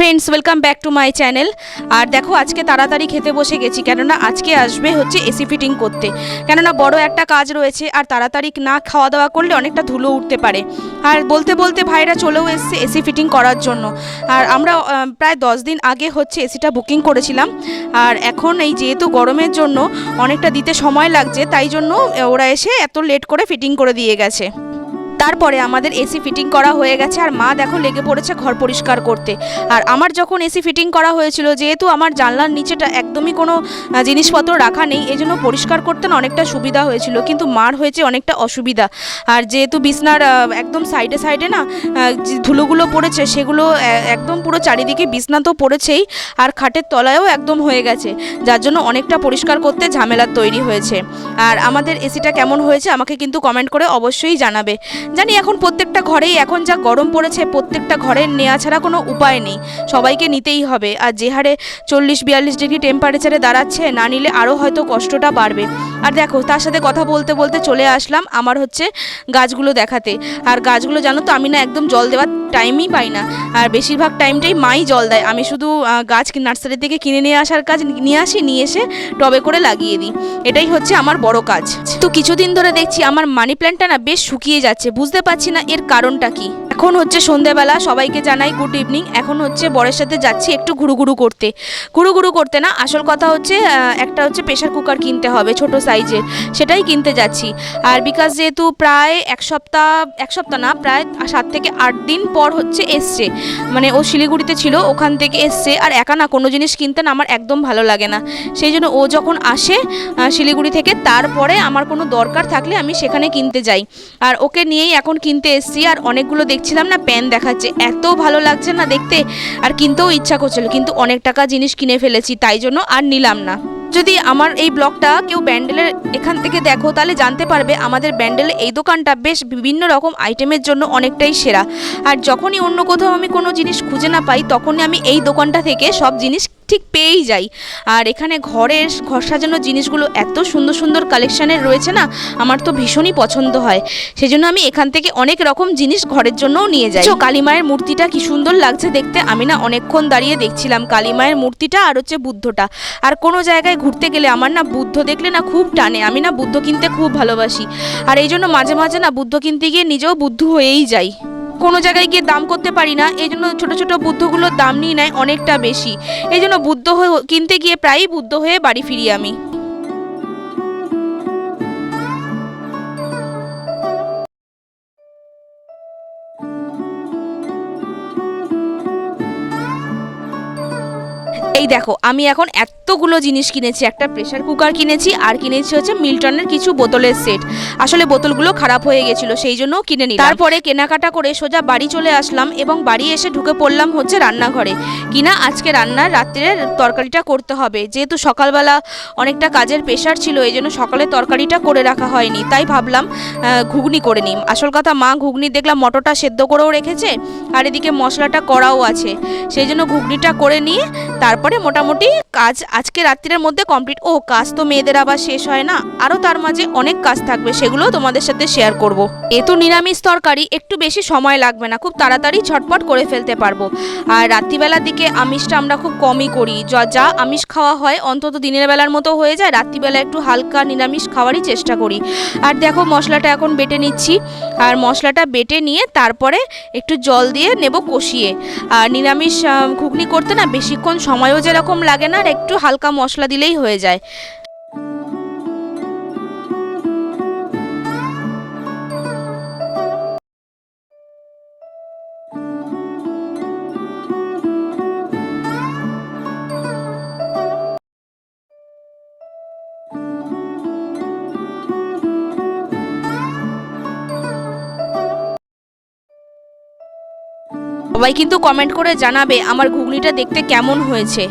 Friends welcome back to my channel. और देखो आज के ताड़ाताड़ी खेते बसे गेছি কেননা আজকে আসবে হচ্ছে এসি ফিটিং করতে, কেননা বড় একটা কাজ রয়েছে আর তাড়াতাড়ি না খাওয়া দাওয়া করলে অনেকটা ধুলো উঠতে পারে। আর বলতে বলতে ভাইরা চলেও এসেছে এসি ফিটিং করার জন্য। আর আমরা প্রায় 10 দিন আগে হচ্ছে এসিটা বুকিং করেছিলাম। আর এখন এই যেহেতু গরমের জন্য অনেকটা দিতে সময় লাগছে, তাই জন্য ওরা এসে এত লেট করে ফিটিং করে দিয়ে গেছে। তারপরে আমাদের এসি ফিটিং করা হয়ে গেছে আর মা দেখো লেগে পড়েছে ঘর পরিষ্কার করতে। আর আমার যখন এসি ফিটিং করা হয়েছিল, যেহেতু আমার জানলার নিচেটা একদমই কোনো জিনিসপত্র রাখা নেই, এই জন্য পরিষ্কার করতে না অনেকটা সুবিধা হয়েছিল, কিন্তু মার হয়েছে অনেকটা অসুবিধা। আর যেহেতু বিছনার একদম সাইডে সাইডে না ধুলোগুলো পড়েছে, সেগুলো একদম পুরো চারিদিকে বিছনা তো পড়েছেই, আর খাটের তলায়ও একদম হয়ে গেছে, যার জন্য অনেকটা পরিষ্কার করতে ঝামেলার তৈরি হয়েছে। আর আমাদের এসিটা কেমন হয়েছে আমাকে কিন্তু কমেন্ট করে অবশ্যই জানাবে। জানি এখন প্রত্যেকটা ঘরেই এখন যা গরম পড়েছে, প্রত্যেকটা ঘরে নেওয়া ছাড়া কোনো উপায় নেই, সবাইকে নিতেই হবে। আর যে হারে 40-42 ডিগ্রি টেম্পারেচারে দাঁড়াচ্ছে, না নিলে আরও হয়তো কষ্টটা বাড়বে। আর দেখো তার সাথে কথা বলতে বলতে চলে আসলাম আমার হচ্ছে গাছগুলো দেখাতে। আর গাছগুলো জানো তো আমি না একদম জল দেওয়ার টাইমই পাই না, আর বেশিরভাগ টাইমটাই মাই জল দেয়। আমি শুধু গাছ নার্সারি থেকে কিনে নিয়ে আসার কাজ নিয়ে আসি, নিয়ে এসে টবে করে লাগিয়ে দিই, এটাই হচ্ছে আমার বড় কাজ। তো কিছুদিন ধরে দেখছি আমার মানি প্ল্যান্টটা না বেশ শুকিয়ে যাচ্ছে, বুঝতে পারছি না এর কারণটা কি। এখন হচ্ছে সন্ধ্যেবেলা, সবাইকে জানাই গুড ইভিনিং। এখন হচ্ছে বরের সাথে যাচ্ছি একটু ঘুরুঘুরু করতে না, আসল কথা হচ্ছে একটা হচ্ছে প্রেশার কুকার কিনতে হবে ছোট সাইজের, সেটাই কিনতে যাচ্ছি। আর বিকাশ যেহেতু প্রায় এক সপ্তাহ না প্রায় 7 থেকে 8 দিন পর হচ্ছে এসছে, মানে ও শিলিগুড়িতে ছিল, ওখান থেকে এসছে। আর একা না কোনো জিনিস কিনতে না আমার একদম ভালো লাগে না, সেই জন্য ও যখন আসে শিলিগুড়ি থেকে, তারপরে আমার কোনো দরকার থাকলে আমি সেখানে কিনতে যাই। আর ওকে নিয়েই এখন কিনতে এসছি। আর অনেকগুলো দেখছিলাম না প্যান দেখাচ্ছে, এত ভালো লাগছে না দেখতে, আর কিনতেও ইচ্ছা করছিল, কিন্তু অনেক টাকা জিনিস কিনে ফেলেছি, তাই জন্য আর নিলাম না। যদি আমার এই ব্লগটা কেউ ব্যান্ডেলের এখান থেকে দেখো, তাহলে জানতে পারবে আমাদের ব্যান্ডেলের এই দোকানটা বেশ বিভিন্ন রকম আইটেমের জন্য অনেকটাই সেরা। আর যখনই অন্য কোথাও আমি কোনো জিনিস খুঁজে না পাই, তখনই আমি এই দোকানটা থেকে সব জিনিস ঠিক পেয়েই যাই। আর এখানে ঘর সাজানোর জিনিসগুলো এত সুন্দর সুন্দর কালেকশানের রয়েছে না, আমার তো ভীষণই পছন্দ হয়, সেই জন্য আমি এখান থেকে অনেক রকম জিনিস ঘরের জন্যও নিয়ে যাই। কালী মায়ের মূর্তিটা কি সুন্দর লাগছে দেখতে, আমি না অনেকক্ষণ দাঁড়িয়ে দেখছিলাম কালী মায়ের মূর্তিটা আর হচ্ছে বুদ্ধটা। আর কোনো জায়গায় ঘুরতে গেলে আমার না বুদ্ধ দেখলে না খুব টানে, আমি না বুদ্ধ কিনতে খুব ভালোবাসি, আর এই জন্য মাঝে মাঝে না বুদ্ধ কিনতে গিয়ে নিজেও বুদ্ধ হয়েই যাই। কোনো জায়গায় গিয়ে দাম করতে পারি না, এই জন্য ছোটো ছোটো বুদ্ধগুলোর দাম নিয়ে নেয় অনেকটা বেশি, এই জন্য বুদ্ধ কিনতে গিয়ে প্রায়ই বুদ্ধ হয়ে বাড়ি ফিরি আমি। এই দেখো আমি এখন এতগুলো জিনিস কিনেছি, একটা প্রেসার কুকার কিনেছি, আর কিনেছি হচ্ছে মিল্টনের কিছু বোতলের সেট। আসলে বোতলগুলো খারাপ হয়ে গেছিলো, সেই জন্য কিনে নিলাম। তারপরে কেনাকাটা করে সোজা বাড়ি চলে আসলাম, এবং বাড়ি এসে ঢুকে পড়লাম হচ্ছে রান্নাঘরে। কিনা আজকে রাত্রের তরকারিটা করতে হবে, যেহেতু সকালবেলা অনেকটা কাজের প্রেশার ছিল, এই জন্য সকালে তরকারিটা করে রাখা হয়নি, তাই ভাবলাম ঘুগনি করে নিই। আসল কথা মা ঘুগনি দেখলাম মটরটা সেদ্ধ করেও রেখেছে, আর এদিকে মশলাটা করাও আছে, সেই জন্য ঘুগনিটা করে নিয়ে তারপরে মোটামুটি কাজ আজকে রাত্রির মধ্যে কমপ্লিট। কাজ তো মেয়েদের আবার শেষ হয় না, আরও তার মাঝে অনেক কাজ থাকবে, সেগুলো তোমাদের সাথে শেয়ার করব। তো নিরামিষ তরকারি একটু বেশি সময় লাগবে না, খুব তাড়াতাড়ি ঝটপট করে ফেলতে পারবো। আর রাত্রিবেলার দিকে আমিষটা আমরা খুব কমই করি, যা আমিষ খাওয়া হয় অন্তত দিনের বেলার মতো হয়ে যায়, রাত্রিবেলা একটু হালকা নিরামিষ খাওয়ারই চেষ্টা করি। আর দেখো মশলাটা এখন বেটে নিচ্ছি, আর মশলাটা বেটে নিয়ে তারপরে একটু জল দিয়ে নেব কষিয়ে। আর নিরামিষ ঘুগনি করতে না বেশিক্ষণ সময়ও যেরকম লাগে না, আর একটু হালকা মশলা দিলেই হয়ে যায়। সবাই কিন্তু কমেন্ট করে জানাবে আমার ঘুগনিটা দেখতে কেমন হয়েছে।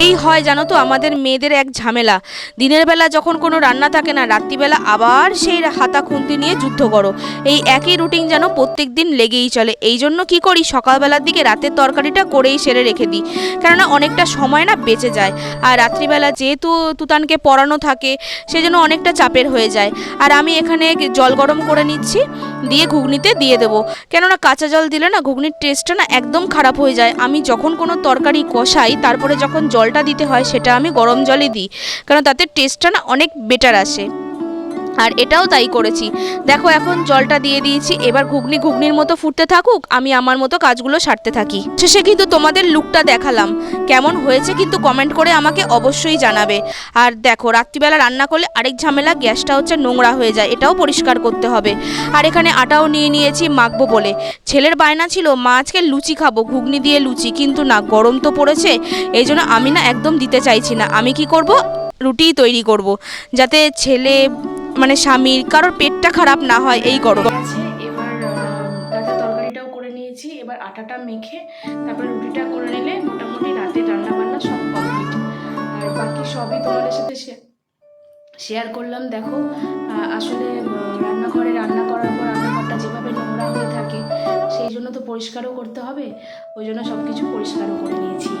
এই হয় জানো তো আমাদের মেয়েদের এক ঝামেলা, দিনের বেলা যখন কোনো রান্না থাকে না, রাত্রিবেলা আবার সেই হাতা খুন্তি নিয়ে যুদ্ধ করো, এই একই রুটিন যেন প্রত্যেক দিন লেগেই চলে। এই জন্য কী করি, সকালবেলার দিকে রাতের তরকারিটা করেই সেরে রেখে দিই, কেননা অনেকটা সময় না বেঁচে যায়। আর রাত্রিবেলা যেহেতু তুতানকে পড়ানো থাকে, সেজন্য অনেকটা চাপের হয়ে যায়। আর আমি এখানে জল গরম করে নিচ্ছি, দিয়ে ঘুগনিতে দিয়ে দেবো। কেননা কাঁচা জল দিলে না ঘুগনির টেস্টটা না একদম খারাপ হয়ে যায়। আমি যখন কোনো তরকারি কষাই তারপরে যখন জলটা দিতে হয় সেটা আমি গরম জলই দিই, কারণ তাতে টেস্টটা না অনেক বেটার আসে। আর এটাও তাই করেছি। দেখো এখন জলটা দিয়ে দিয়েছি, এবার ঘুগনির মতো ফুটতে থাকুক, আমি আমার মতো কাজগুলো সারতে থাকি। শেষে কিন্তু তোমাদের লুকটা দেখালাম, কেমন হয়েছে কিন্তু কমেন্ট করে আমাকে অবশ্যই জানাবে। আর দেখো রাত্রিবেলা রান্না করলে আরেক ঝামেলা, গ্যাসটা হচ্ছে নোংরা হয়ে যায়, এটাও পরিষ্কার করতে হবে। আর এখানে আটাও নিয়ে নিয়েছি মাখবো বলে। ছেলের বায়না ছিল মা আজকে লুচি খাবো, ঘুগনি দিয়ে লুচি, কিন্তু না গরম তো পড়েছে, এই জন্য আমি না একদম দিতে চাইছি না। আমি কি করব, রুটিই তৈরি করব, যাতে ছেলে মানে স্বামীর কারোর পেটটা খারাপ না হয় এই গরম আছে। এবার রাতে তরকারিটাও করে নিয়েছি, এবার আটাটা মেখে তারপর রুটিটা করে নিলে মোটামুটি রাতে রান্না বান্না সব কমপ্লিট। আর বাকি সবই তোমাদের সাথে শেয়ার করলাম। দেখো আসলে রান্নাঘরে রান্না করার পর রান্নাঘরটা যেভাবে নোংরা হয়ে থাকে সেই জন্য তো পরিষ্কারও করতে হবে, ওই জন্য সব কিছু পরিষ্কারও করে নিয়েছি।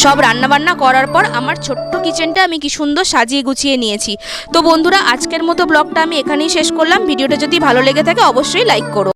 সব রান্নাবান্না করার পর আমার ছোট্ট কিচেনটা আমি কি সুন্দর সাজিয়ে গুছিয়ে নিয়েছি। তো বন্ধুরা আজকের মতো ব্লগটা আমি এখানেই শেষ করলাম। ভিডিওটা যদি ভালো লেগে থাকে অবশ্যই লাইক করো।